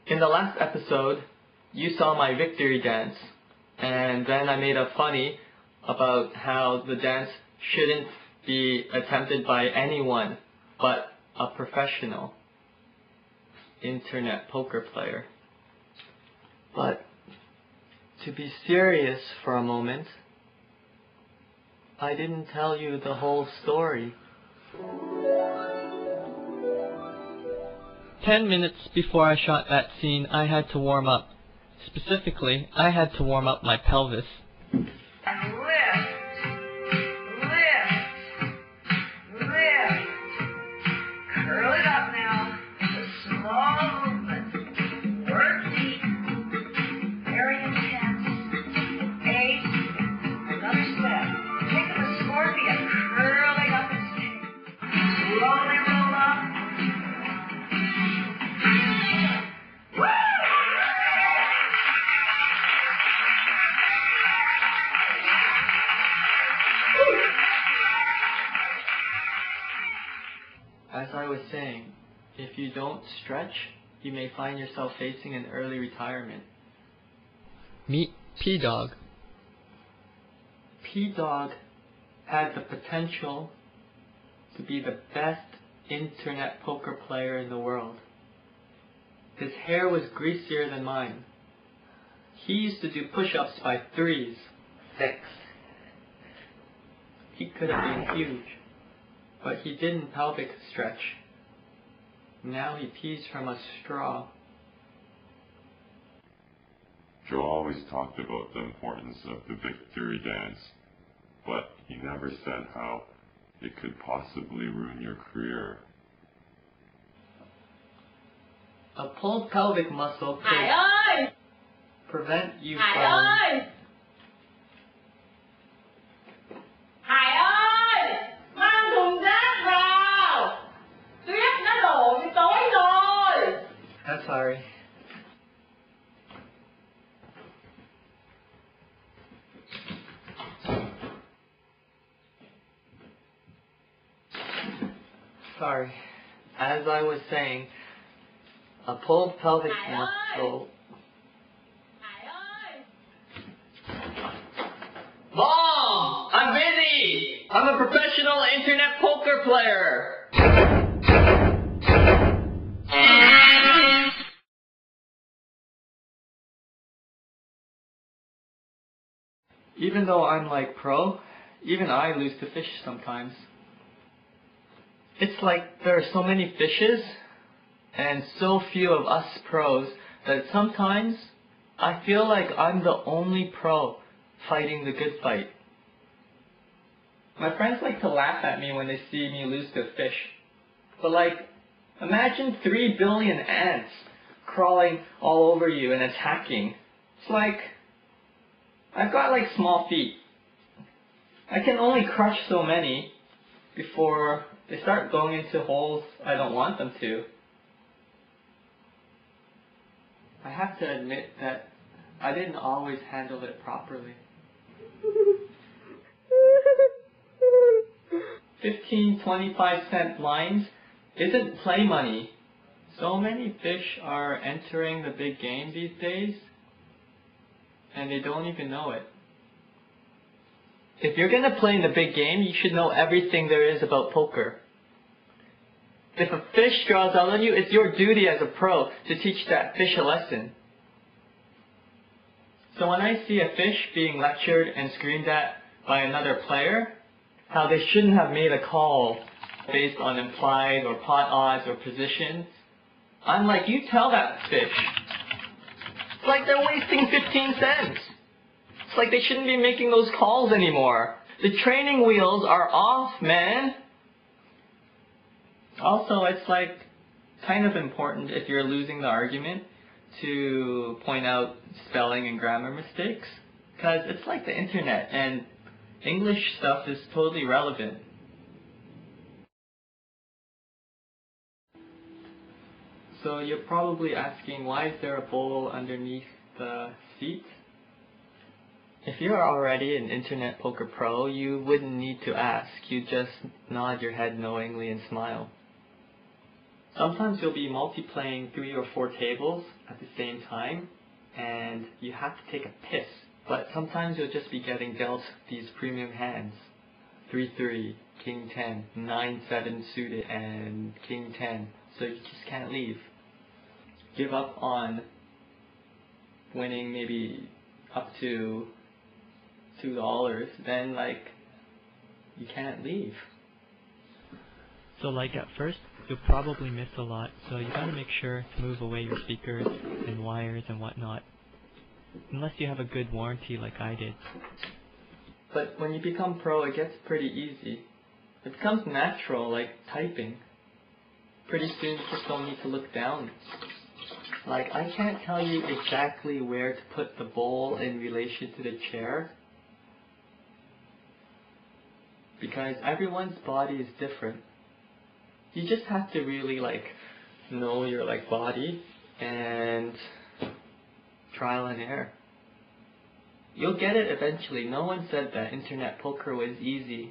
In the last episode, you saw my victory dance, and then I made a funny about how the dance shouldn't be attempted by anyone but a professional internet poker player. But to be serious for a moment, I didn't tell you the whole story. 10 minutes before I shot that scene, I had to warm up. Specifically, I had to warm up my pelvis. Curl it up now. A small movement. Work deep. Very intense. 8. Another step. Think of a scorpion curling up its tail. Slowly roll up. As I was saying, if you don't stretch, you may find yourself facing an early retirement. Meet P-Dog. P-Dog had the potential to be the best internet poker player in the world. His hair was greasier than mine. He used to do push-ups by 3s, 6. He could have been huge, but he didn't pelvic stretch. Now he pees from a straw. Joe always talked about the importance of the victory dance, but he never said how it could possibly ruin your career. A pulled pelvic muscle could prevent you from... I'm sorry. Sorry. As I was saying, a pulled pelvic muscle... Mom! I'm busy! I'm a professional internet poker player! Even though I'm like pro, even I lose to fish sometimes. It's like there are so many fishes and so few of us pros that sometimes I feel like I'm the only pro fighting the good fight. My friends like to laugh at me when they see me lose to a fish. But like, imagine 3 billion ants crawling all over you and attacking. It's like, I've got like small feet. I can only crush so many before they start going into holes I don't want them to. I have to admit that I didn't always handle it properly. 15, 25-cent blinds isn't play money. So many fish are entering the big game these days, and they don't even know it. If you're going to play in the big game, you should know everything there is about poker. If a fish draws out on you, it's your duty as a pro to teach that fish a lesson. So when I see a fish being lectured and screamed at by another player, how they shouldn't have made a call based on implied or pot odds or positions, I'm like, you tell that fish. It's like they're wasting 15 cents. It's like they shouldn't be making those calls anymore. The training wheels are off, man. Also, it's like kind of important if you're losing the argument to point out spelling and grammar mistakes. Because it's like the internet and English stuff is totally relevant. So you're probably asking, why is there a bowl underneath the seat? If you're already an internet poker pro, you wouldn't need to ask. You just nod your head knowingly and smile. Sometimes you'll be multiplaying 3 or 4 tables at the same time, and you have to take a piss. But sometimes you'll just be getting dealt these premium hands. 3-3, King 10, 9-7 suited, and King 10. So you just can't leave. Give up on winning maybe up to $2, then you can't leave. So at first, you'll probably miss a lot, so you gotta make sure to move away your speakers and wires and whatnot. Unless you have a good warranty like I did. But when you become pro, it gets pretty easy. It becomes natural, like typing. Pretty soon you just don't need to look down. I can't tell you exactly where to put the bowl in relation to the chair, because everyone's body is different. You just have to really know your body and trial and error. You'll get it eventually. No one said that internet poker was easy.